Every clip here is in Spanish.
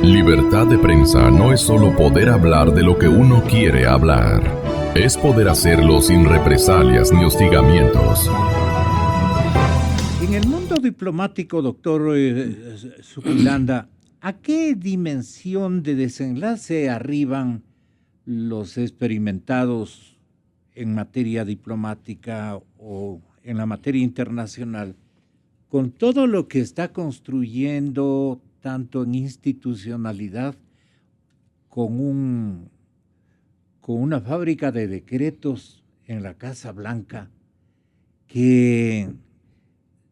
Libertad de prensa no es solo poder hablar de lo que uno quiere hablar. Es poder hacerlo sin represalias ni hostigamientos. En el mundo diplomático, doctor Zuquilanda, ¿a qué dimensión de desenlace arriban los experimentados en materia diplomática o en la materia internacional con todo lo que está construyendo tanto en institucionalidad con una fábrica de decretos en la Casa Blanca que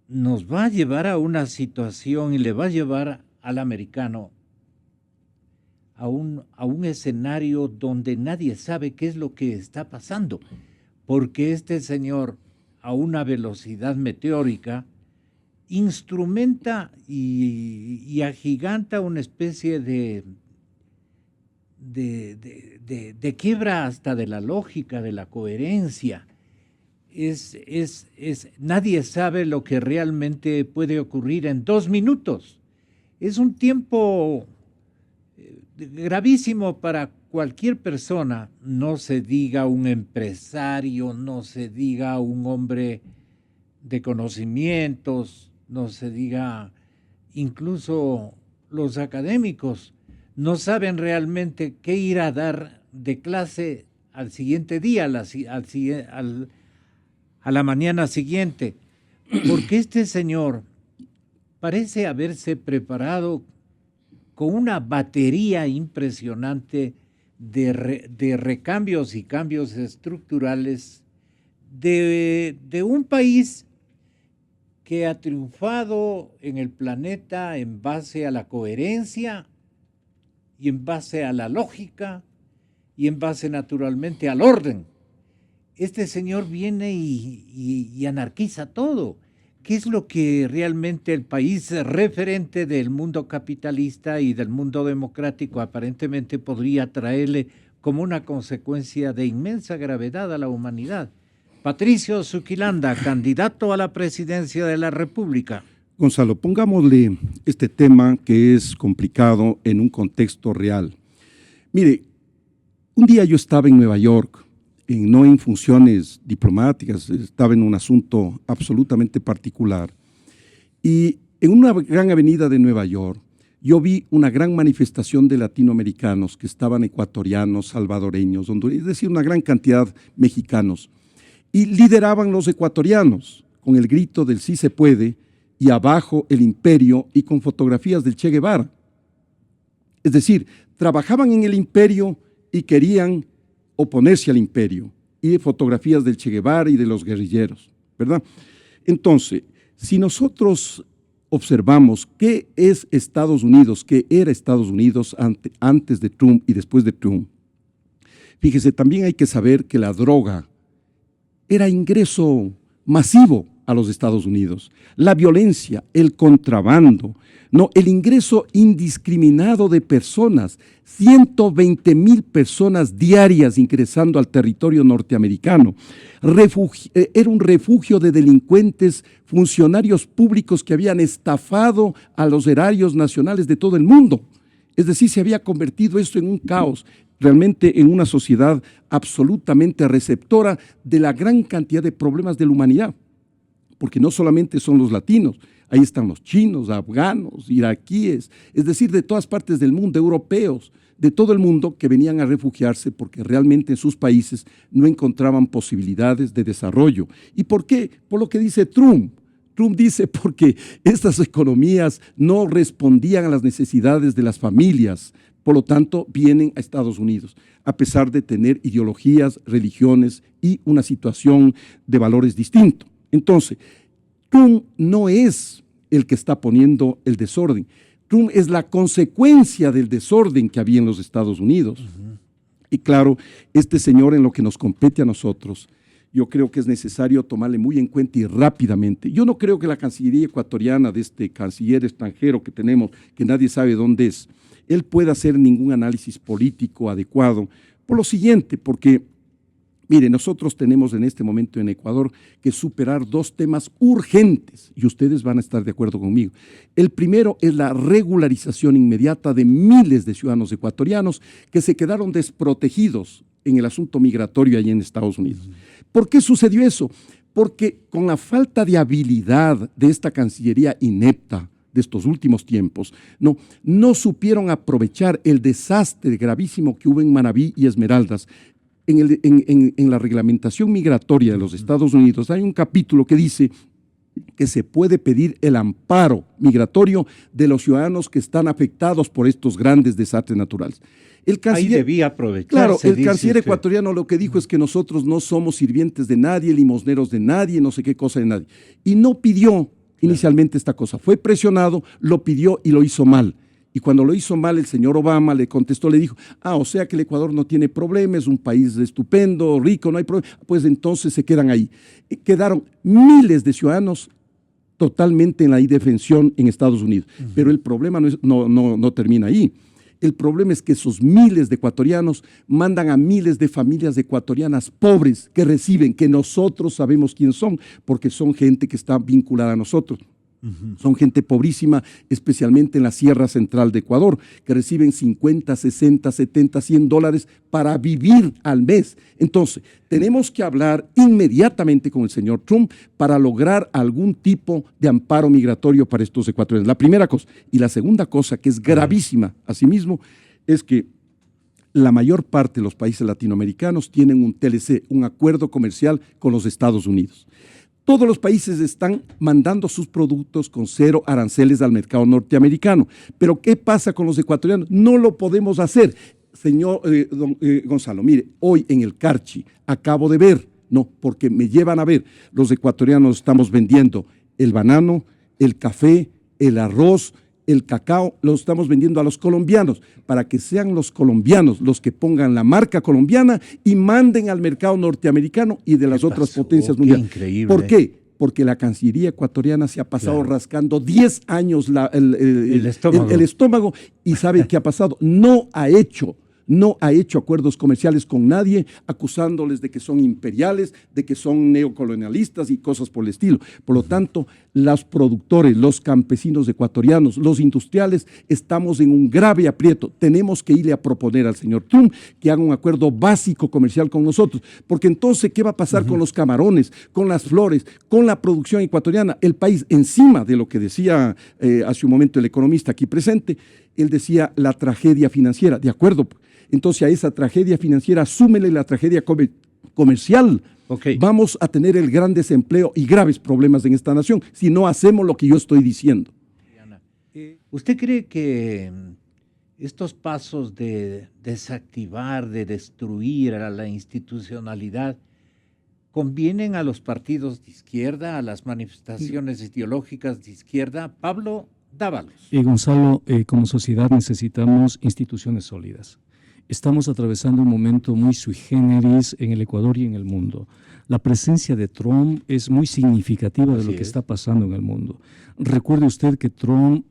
nos va a llevar a una situación y le va a llevar al americano a un escenario donde nadie sabe qué es lo que está pasando, porque este señor a una velocidad meteórica instrumenta y agiganta una especie de quiebra hasta de la lógica, de la coherencia. Nadie sabe lo que realmente puede ocurrir en 2 minutos. Es un tiempo gravísimo para cualquier persona, no se diga un empresario, no se diga un hombre de conocimientos, no se diga incluso los académicos, no saben realmente qué ir a dar de clase al siguiente día, a la mañana siguiente, porque este señor parece haberse preparado con una batería impresionante de recambios y cambios estructurales de un país que ha triunfado en el planeta en base a la coherencia y en base a la lógica y en base naturalmente al orden. Este señor viene y anarquiza todo. ¿Qué es lo que realmente el país referente del mundo capitalista y del mundo democrático aparentemente podría traerle como una consecuencia de inmensa gravedad a la humanidad? Patricio Zuquilanda, candidato a la presidencia de la República. Gonzalo, pongámosle este tema que es complicado en un contexto real. Mire, un día yo estaba en Nueva York, no en funciones diplomáticas, estaba en un asunto absolutamente particular. Y en una gran avenida de Nueva York, yo vi una gran manifestación de latinoamericanos que estaban ecuatorianos, salvadoreños, hondureños, es decir, una gran cantidad de mexicanos. Y lideraban los ecuatorianos con el grito del sí se puede y abajo el imperio y con fotografías del Che Guevara. Es decir, trabajaban en el imperio y querían oponerse al imperio, y fotografías del Che Guevara y de los guerrilleros, ¿verdad? Entonces, si nosotros observamos qué es Estados Unidos, qué era Estados Unidos antes de Trump y después de Trump, fíjese, también hay que saber que la droga era ingreso masivo a los Estados Unidos. La violencia, el contrabando, no, el ingreso indiscriminado de personas, 120,000 personas diarias ingresando al territorio norteamericano. Era un refugio de delincuentes, funcionarios públicos que habían estafado a los erarios nacionales de todo el mundo. Es decir, se había convertido esto en un caos, realmente en una sociedad absolutamente receptora de la gran cantidad de problemas de la humanidad. Porque no solamente son los latinos, ahí están los chinos, afganos, iraquíes, es decir, de todas partes del mundo, europeos, de todo el mundo que venían a refugiarse porque realmente en sus países no encontraban posibilidades de desarrollo. ¿Y por qué? Por lo que dice Trump. Trump dice porque estas economías no respondían a las necesidades de las familias, por lo tanto vienen a Estados Unidos, a pesar de tener ideologías, religiones y una situación de valores distintos. Entonces, Trump no es el que está poniendo el desorden. Trump es la consecuencia del desorden que había en los Estados Unidos. Y claro, este señor, en lo que nos compete a nosotros, yo creo que es necesario tomarle muy en cuenta y rápidamente. Yo no creo que la Cancillería ecuatoriana, de este canciller extranjero que tenemos, que nadie sabe dónde es, él pueda hacer ningún análisis político adecuado. Por lo siguiente, porque Mire, nosotros tenemos en este momento en Ecuador que superar 2 temas urgentes, y ustedes van a estar de acuerdo conmigo. El primero es la regularización inmediata de miles de ciudadanos ecuatorianos que se quedaron desprotegidos en el asunto migratorio allí en Estados Unidos. ¿Por qué sucedió eso? Porque con la falta de habilidad de esta Cancillería inepta de estos últimos tiempos, no supieron aprovechar el desastre gravísimo que hubo en Manabí y Esmeraldas. En la reglamentación migratoria de los Estados Unidos hay un capítulo que dice que se puede pedir el amparo migratorio de los ciudadanos que están afectados por estos grandes desastres naturales. Ahí debía aprovecharse. Claro, el canciller ecuatoriano lo que dijo es que nosotros no somos sirvientes de nadie, limosneros de nadie, no sé qué cosa de nadie. Y no pidió inicialmente esta cosa. Fue presionado, lo pidió y lo hizo mal. Y cuando lo hizo mal, el señor Obama le contestó, le dijo, o sea que el Ecuador no tiene problemas, es un país estupendo, rico, no hay problema. Pues entonces se quedan ahí. Quedaron miles de ciudadanos totalmente en la indefensión en Estados Unidos. Pero el problema no termina ahí. El problema es que esos miles de ecuatorianos mandan a miles de familias ecuatorianas pobres que reciben, que nosotros sabemos quién son, porque son gente que está vinculada a nosotros. Son gente pobrísima, especialmente en la Sierra Central de Ecuador, que reciben 50, 60, 70, $100 para vivir al mes. Entonces, tenemos que hablar inmediatamente con el señor Trump para lograr algún tipo de amparo migratorio para estos ecuatorianos. La primera cosa. Y la segunda cosa, que es gravísima, asimismo, es que la mayor parte de los países latinoamericanos tienen un TLC, un acuerdo comercial con los Estados Unidos. Todos los países están mandando sus productos con 0 aranceles al mercado norteamericano. Pero ¿qué pasa con los ecuatorianos? No lo podemos hacer. Señor Gonzalo, mire, hoy en el Carchi acabo de ver, porque me llevan a ver, los ecuatorianos estamos vendiendo el banano, el café, el arroz, el cacao, lo estamos vendiendo a los colombianos, para que sean los colombianos los que pongan la marca colombiana y manden al mercado norteamericano y de las otras potencias mundiales. Increíble. ¿Por qué? Porque la Cancillería ecuatoriana se ha pasado rascando 10 años el estómago y ¿sabe qué ha pasado? No ha hecho acuerdos comerciales con nadie, acusándoles de que son imperiales, de que son neocolonialistas y cosas por el estilo. Por lo tanto, los productores, los campesinos ecuatorianos, los industriales, estamos en un grave aprieto. Tenemos que irle a proponer al señor Trump que haga un acuerdo básico comercial con nosotros, porque entonces, ¿qué va a pasar con los camarones, con las flores, con la producción ecuatoriana? El país, encima de lo que decía hace un momento el economista aquí presente, él decía la tragedia financiera, de acuerdo. Entonces a esa tragedia financiera súmele la tragedia comercial. Vamos a tener el gran desempleo y graves problemas en esta nación si no hacemos lo que yo estoy diciendo. ¿Usted cree que estos pasos de desactivar, de destruir a la institucionalidad convienen a los partidos de izquierda, a las manifestaciones ideológicas de izquierda? Pablo Dávalos. Gonzalo, como sociedad necesitamos instituciones sólidas. Estamos atravesando un momento muy sui generis en el Ecuador y en el mundo. La presencia de Trump es muy significativa de lo que está pasando en el mundo. Recuerde usted que Trump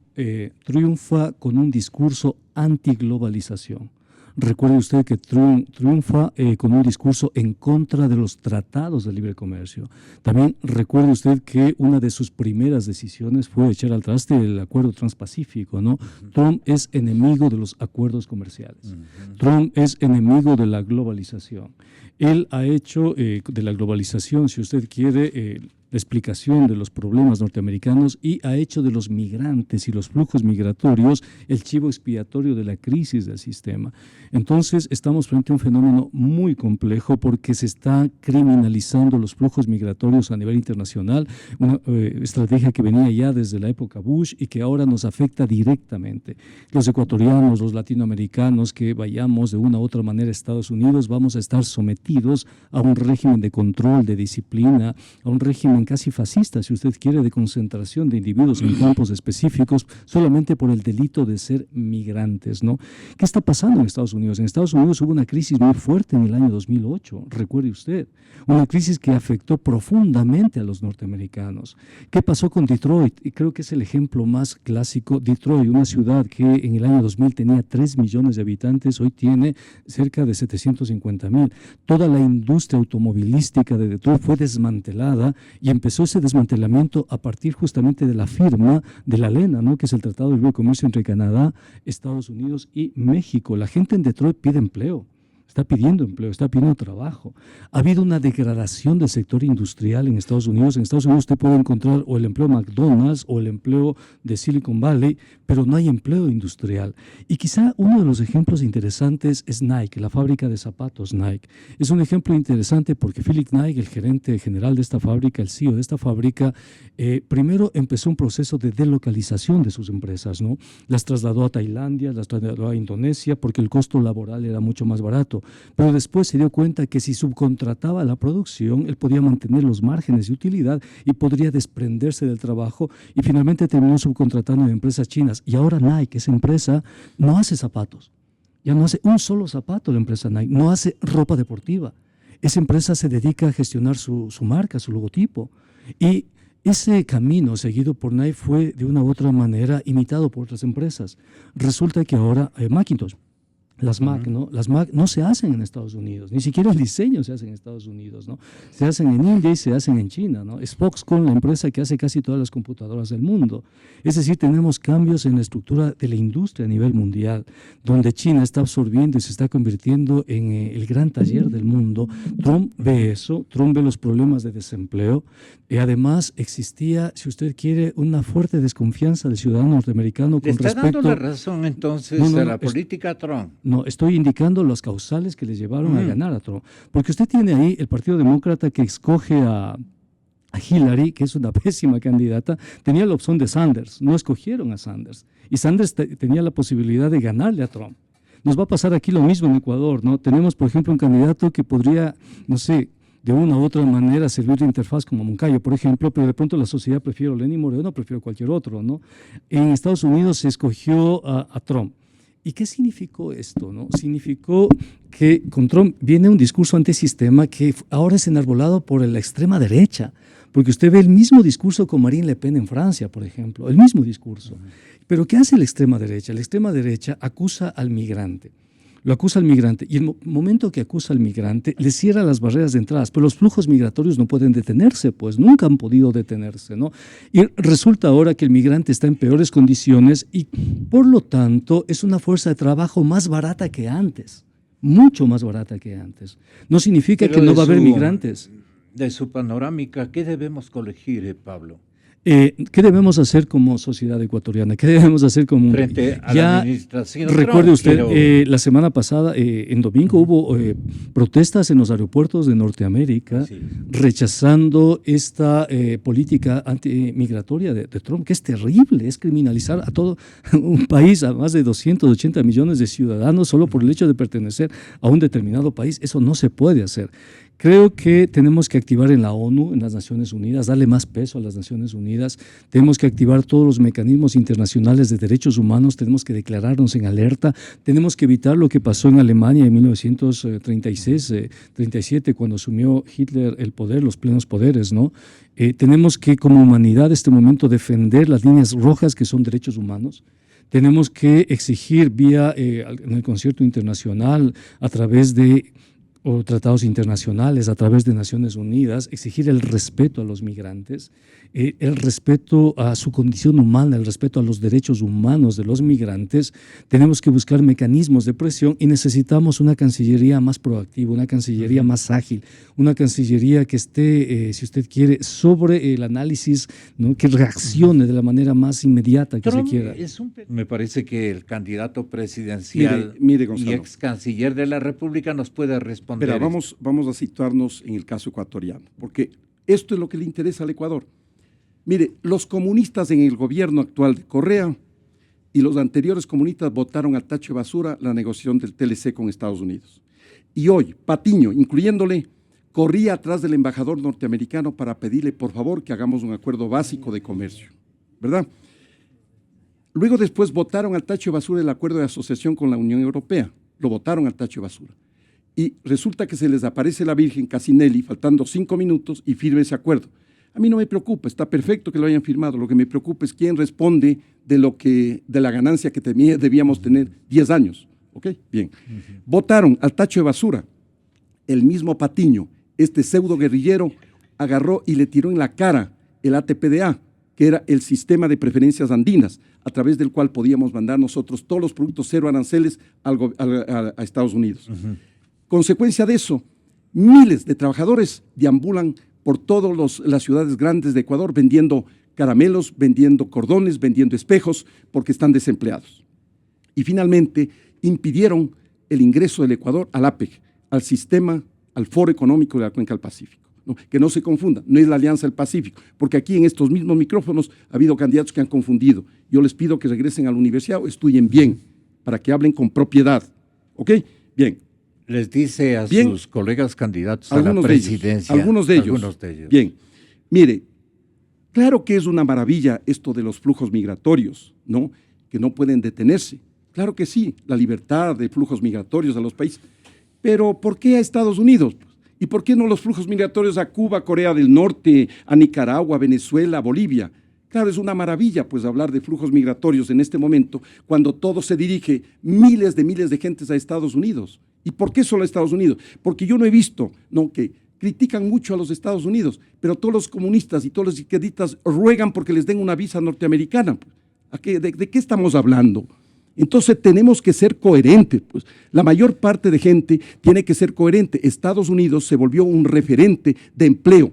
triunfa con un discurso antiglobalización. Recuerde usted que triunfa con un discurso en contra de los tratados de libre comercio. También recuerde usted que una de sus primeras decisiones fue echar al traste el acuerdo transpacífico, ¿no? Trump es enemigo de los acuerdos comerciales. Trump es enemigo de la globalización. Él ha hecho de la globalización, si usted quiere, la explicación de los problemas norteamericanos y ha hecho de los migrantes y los flujos migratorios el chivo expiatorio de la crisis del sistema. Entonces estamos frente a un fenómeno muy complejo porque se está criminalizando los flujos migratorios a nivel internacional, una estrategia que venía ya desde la época Bush y que ahora nos afecta directamente. Los ecuatorianos, los latinoamericanos que vayamos de una u otra manera a Estados Unidos vamos a estar sometidos a un régimen de control, de disciplina, a un régimen régimen casi fascista, si usted quiere, de concentración de individuos en campos específicos solamente por el delito de ser migrantes, ¿no? ¿Qué está pasando en Estados Unidos? En Estados Unidos hubo una crisis muy fuerte en el año 2008, recuerde usted, una crisis que afectó profundamente a los norteamericanos. ¿Qué pasó con Detroit? Y creo que es el ejemplo más clásico. Detroit, una ciudad que en el año 2000 tenía 3 millones de habitantes, hoy tiene cerca de 750,000. Toda la industria automovilística de Detroit fue desmantelada y empezó ese desmantelamiento a partir justamente de la firma de la LENA, ¿no? Que es el Tratado de Libre Comercio entre Canadá, Estados Unidos y México. La gente en Detroit pide empleo. Está pidiendo empleo, está pidiendo trabajo. Ha habido una degradación del sector industrial en Estados Unidos. En Estados Unidos usted puede encontrar o el empleo McDonald's o el empleo de Silicon Valley, pero no hay empleo industrial. Y quizá uno de los ejemplos interesantes es Nike, la fábrica de zapatos Nike. Es un ejemplo interesante porque Philip Knight, el gerente general de esta fábrica, el CEO de esta fábrica, primero empezó un proceso de delocalización de sus empresas, ¿no? Las trasladó a Tailandia, las trasladó a Indonesia porque el costo laboral era mucho más barato. Pero después se dio cuenta que si subcontrataba la producción, él podía mantener los márgenes de utilidad y podría desprenderse del trabajo, y finalmente terminó subcontratando a empresas chinas. Y ahora Nike, esa empresa, no hace zapatos. Ya no hace un solo zapato la empresa Nike, no hace ropa deportiva. Esa empresa se dedica a gestionar su marca, su logotipo. Y ese camino seguido por Nike fue de una u otra manera imitado por otras empresas. Resulta que ahora Macintosh, las Mac, ¿no? Las Mac no se hacen en Estados Unidos, ni siquiera el diseño se hace en Estados Unidos, ¿no? Se hacen en India y se hacen en China, ¿no? Es Foxconn, la empresa que hace casi todas las computadoras del mundo. Es decir, tenemos cambios en la estructura de la industria a nivel mundial, donde China está absorbiendo y se está convirtiendo en el gran taller del mundo. Trump ve eso, Trump ve los problemas de desempleo, y además existía, si usted quiere, una fuerte desconfianza del ciudadano norteamericano con respecto... ¿Le está dando la razón entonces a la política Trump? No, estoy indicando las causales que les llevaron a ganar a Trump. Porque usted tiene ahí el Partido Demócrata que escoge a Hillary, que es una pésima candidata. Tenía la opción de Sanders, no escogieron a Sanders. Y Sanders tenía la posibilidad de ganarle a Trump. Nos va a pasar aquí lo mismo en Ecuador, ¿no? Tenemos, por ejemplo, un candidato que podría, no sé, de una u otra manera servir de interfaz como Moncayo, por ejemplo, pero de pronto la sociedad prefiere a Lenín Moreno, prefiere cualquier otro, ¿no? En Estados Unidos se escogió a Trump. ¿Y qué significó esto, no? Significó que con Trump viene un discurso antisistema que ahora es enarbolado por la extrema derecha, porque usted ve el mismo discurso con Marine Le Pen en Francia, por ejemplo, el mismo discurso. Pero ¿qué hace la extrema derecha? La extrema derecha acusa al migrante. Lo acusa al migrante, y el momento que acusa al migrante le cierra las barreras de entradas, pero los flujos migratorios no pueden detenerse, pues nunca han podido detenerse, ¿no? Y resulta ahora que el migrante está en peores condiciones y por lo tanto es una fuerza de trabajo más barata que antes, mucho más barata que antes. No significa que no va a haber migrantes. De su panorámica, ¿qué debemos colegir, Pablo? ¿Qué debemos hacer como sociedad ecuatoriana? ¿Qué debemos hacer como... Frente a la administración recuerde Trump, usted, la semana pasada, en domingo, hubo protestas en los aeropuertos de Norteamérica rechazando esta política antimigratoria de Trump, que es terrible, es criminalizar a todo un país, a más de 280 millones de ciudadanos solo por el hecho de pertenecer a un determinado país. Eso no se puede hacer. Creo que tenemos que activar en la ONU, en las Naciones Unidas, darle más peso a las Naciones Unidas. Tenemos que activar todos los mecanismos internacionales de derechos humanos. Tenemos que declararnos en alerta. Tenemos que evitar lo que pasó en Alemania en 1936-37, cuando asumió Hitler el poder, los plenos poderes, ¿no? Tenemos que, como humanidad, en este momento, defender las líneas rojas que son derechos humanos. Tenemos que exigir vía en el concierto internacional, a través de o tratados internacionales, a través de Naciones Unidas, exigir el respeto a los migrantes, el respeto a su condición humana, el respeto a los derechos humanos de los migrantes. Tenemos que buscar mecanismos de presión y necesitamos una Cancillería más proactiva, una Cancillería más ágil, una Cancillería que esté, si usted quiere, sobre el análisis, ¿no? Que reaccione de la manera más inmediata que Trump se quiera. Me parece que el candidato presidencial mire, y Gonzalo, ex canciller de la República nos puede responder. Pero vamos a situarnos en el caso ecuatoriano, porque esto es lo que le interesa al Ecuador. Mire, los comunistas en el gobierno actual de Correa y los anteriores comunistas votaron al tacho de basura la negociación del TLC con Estados Unidos. Y hoy, Patiño, incluyéndole, corría atrás del embajador norteamericano para pedirle, por favor, que hagamos un acuerdo básico de comercio, ¿verdad? Luego después votaron al tacho de basura el acuerdo de asociación con la Unión Europea, lo votaron al tacho de basura. Y resulta que se les aparece la Virgen Casinelli, faltando 5 minutos, y firma ese acuerdo. A mí no me preocupa, está perfecto que lo hayan firmado, lo que me preocupa es quién responde de la ganancia que debíamos tener 10 años. ¿Ok? Bien. Votaron al tacho de basura. El mismo Patiño, este pseudo guerrillero, agarró y le tiró en la cara el ATPDA, que era el sistema de preferencias andinas, a través del cual podíamos mandar nosotros todos los productos cero aranceles a Estados Unidos. Consecuencia de eso, miles de trabajadores deambulan por todas las ciudades grandes de Ecuador vendiendo caramelos, vendiendo cordones, vendiendo espejos, porque están desempleados. Y finalmente impidieron el ingreso del Ecuador al APEC, al sistema, al Foro Económico de la Cuenca del Pacífico. ¿No? Que no se confunda, no es la Alianza del Pacífico, porque aquí en estos mismos micrófonos ha habido candidatos que han confundido. Yo les pido que regresen a la universidad o estudien bien, para que hablen con propiedad. ¿Ok? Bien. Les dice a sus colegas candidatos a la presidencia. Algunos de ellos. Bien. Mire, claro que es una maravilla esto de los flujos migratorios, ¿no? Que no pueden detenerse. Claro que sí, la libertad de flujos migratorios a los países. Pero ¿por qué a Estados Unidos? ¿Y por qué no los flujos migratorios a Cuba, Corea del Norte, a Nicaragua, Venezuela, Bolivia? Claro, es una maravilla pues hablar de flujos migratorios en este momento, cuando todo se dirige miles de gentes a Estados Unidos. ¿Y por qué solo a Estados Unidos? Porque yo no he visto, ¿no?, que critican mucho a los Estados Unidos, pero todos los comunistas y todos los izquierdistas ruegan porque les den una visa norteamericana. ¿De qué estamos hablando? Entonces tenemos que ser coherentes, pues. La mayor parte de gente tiene que ser coherente. Estados Unidos se volvió un referente de empleo,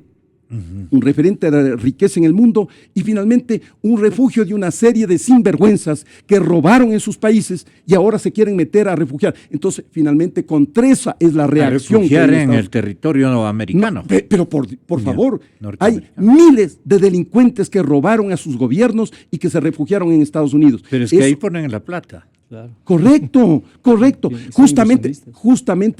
un referente de riqueza en el mundo y finalmente un refugio de una serie de sinvergüenzas que robaron en sus países y ahora se quieren meter a refugiar. Entonces, finalmente, contra esa es la reacción. A refugiar en el territorio americano. No, pero por favor, hay miles de delincuentes que robaron a sus gobiernos y que se refugiaron en Estados Unidos. Pero es que ahí ponen la plata. Claro. Correcto. Justamente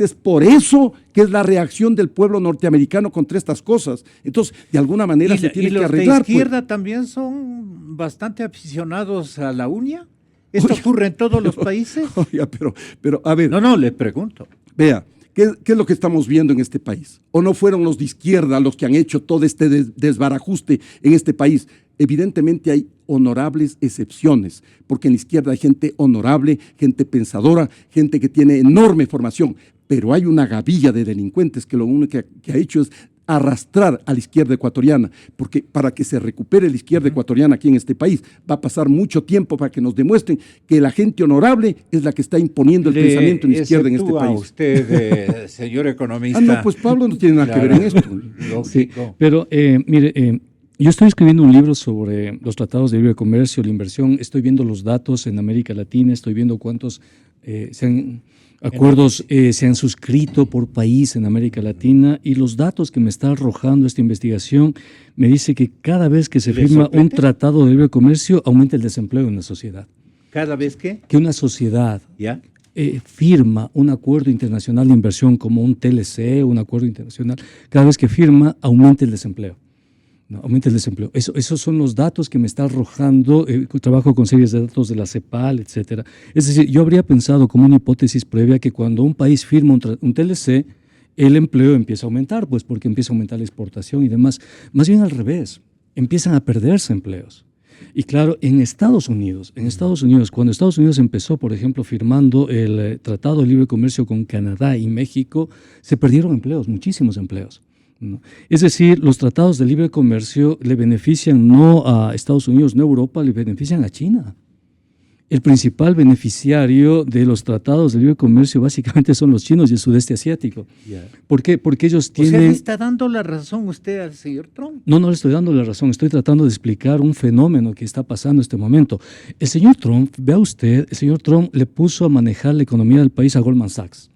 es por eso que es la reacción del pueblo norteamericano contra estas cosas. Entonces, de alguna manera se tiene que arreglar. ¿Y los de izquierda también son bastante aficionados a la uña? ¿Esto ocurre en todos los países? Oiga, pero a ver. No, le pregunto. Vea, ¿qué es lo que estamos viendo en este país? ¿O no fueron los de izquierda los que han hecho todo este desbarajuste en este país? Evidentemente hay honorables excepciones, porque en la izquierda hay gente honorable, gente pensadora, gente que tiene enorme formación, pero hay una gavilla de delincuentes que lo único que ha hecho es arrastrar a la izquierda ecuatoriana, porque para que se recupere la izquierda ecuatoriana aquí en este país va a pasar mucho tiempo para que nos demuestren que la gente honorable es la que está imponiendo el pensamiento en la izquierda en este país. Usted, señor economista. No, pues Pablo no tiene nada que ver en esto. Lógico. Sí, pero mire, yo estoy escribiendo un libro sobre los tratados de libre comercio, la inversión, estoy viendo los datos en América Latina, estoy viendo cuántos acuerdos se han suscrito por país en América Latina y los datos que me está arrojando esta investigación me dice que cada vez que se firma un tratado de libre comercio aumenta el desempleo en una sociedad. ¿Cada vez qué? Que una sociedad ¿ya? Firma un acuerdo internacional de inversión como un TLC, un acuerdo internacional, cada vez que firma aumenta el desempleo. No, aumenta el desempleo. Esos son los datos que me está arrojando, trabajo con series de datos de la CEPAL, etcétera. Es decir, yo habría pensado como una hipótesis previa que cuando un país firma un TLC, el empleo empieza a aumentar, pues porque empieza a aumentar la exportación y demás. Más bien al revés, empiezan a perderse empleos. Y claro, en Estados Unidos, cuando Estados Unidos empezó, por ejemplo, firmando el Tratado de Libre Comercio con Canadá y México, se perdieron empleos, muchísimos empleos. ¿No? Es decir, los tratados de libre comercio le benefician no a Estados Unidos, no a Europa, le benefician a China. El principal beneficiario de los tratados de libre comercio básicamente son los chinos y el sudeste asiático. Yeah. ¿Por qué? Porque ellos tienen… ¿O sea, le está dando la razón usted al señor Trump? No le estoy dando la razón, estoy tratando de explicar un fenómeno que está pasando en este momento. El señor Trump, vea usted, el señor Trump le puso a manejar la economía del país a Goldman Sachs.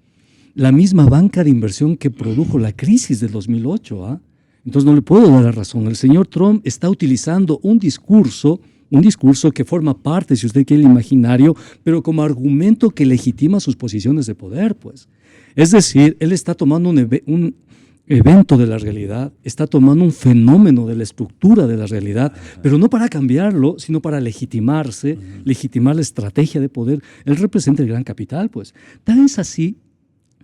La misma banca de inversión que produjo la crisis del 2008. ¿Ah? Entonces no le puedo dar la razón. El señor Trump está utilizando un discurso que forma parte, si usted quiere, el imaginario, pero como argumento que legitima sus posiciones de poder, pues. Es decir, él está tomando evento de la realidad, está tomando un fenómeno de la estructura de la realidad, pero no para cambiarlo, sino para legitimarse, legitimar la estrategia de poder. Él representa el gran capital, pues. Tan es así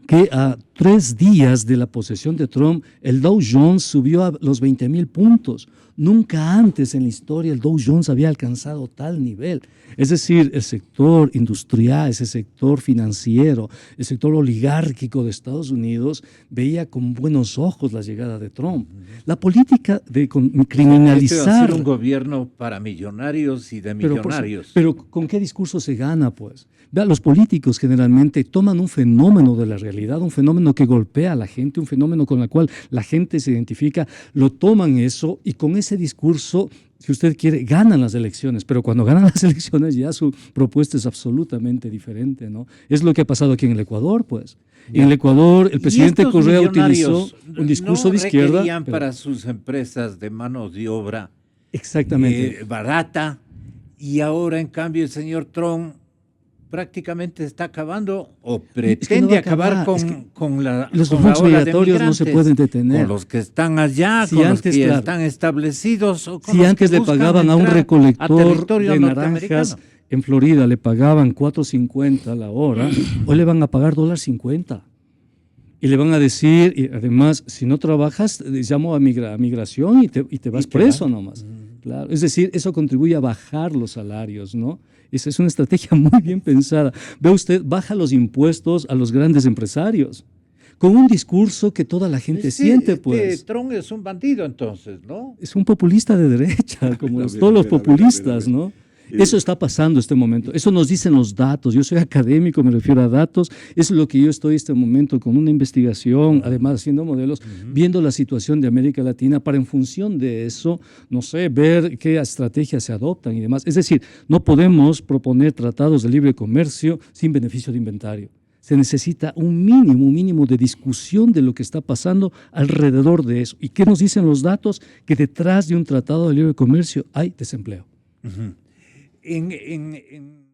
que a 3 días de la posesión de Trump, el Dow Jones subió a los 20.000 puntos. Nunca antes en la historia el Dow Jones había alcanzado tal nivel. Es decir, el sector industrial, ese sector financiero, el sector oligárquico de Estados Unidos veía con buenos ojos la llegada de Trump. La política de criminalizar... Este va a ser un gobierno para millonarios y de millonarios. Pero ¿con qué discurso se gana, pues? Vea, los políticos generalmente toman un fenómeno de la realidad, un fenómeno que golpea a la gente, un fenómeno con el cual la gente se identifica, lo toman eso y con ese discurso, si usted quiere, ganan las elecciones, pero cuando ganan las elecciones ya su propuesta es absolutamente diferente, ¿no? Es lo que ha pasado aquí en el Ecuador, pues. En el Ecuador, el presidente Correa utilizó un discurso de izquierda. Requerían para sus empresas de mano de obra exactamente barata, y ahora en cambio el señor Trump prácticamente está acabando o pretende acabar con los flujos migratorios no se pueden detener. Con los que están allá, si con antes, los que están establecidos. O con si los antes que le pagaban a un recolector de naranjas en Florida, le pagaban $4.50 la hora, hoy le van a pagar $1.50. Y le van a decir, y además, si no trabajas, llamo a migración y te vas preso nomás. Claro. Es decir, eso contribuye a bajar los salarios, ¿no? Esa es una estrategia muy bien pensada. Ve usted, baja los impuestos a los grandes empresarios, con un discurso que toda la gente siente, pues. Trump es un bandido entonces, ¿no? Es un populista de derecha, como todos los populistas, ¿no? Eso está pasando en este momento, eso nos dicen los datos. Yo soy académico, me refiero a datos, eso es lo que yo estoy en este momento con una investigación, además haciendo modelos, viendo la situación de América Latina para en función de eso, no sé, ver qué estrategias se adoptan y demás. Es decir, no podemos proponer tratados de libre comercio sin beneficio de inventario. Se necesita un mínimo de discusión de lo que está pasando alrededor de eso. ¿Y qué nos dicen los datos? Que detrás de un tratado de libre comercio hay desempleo. En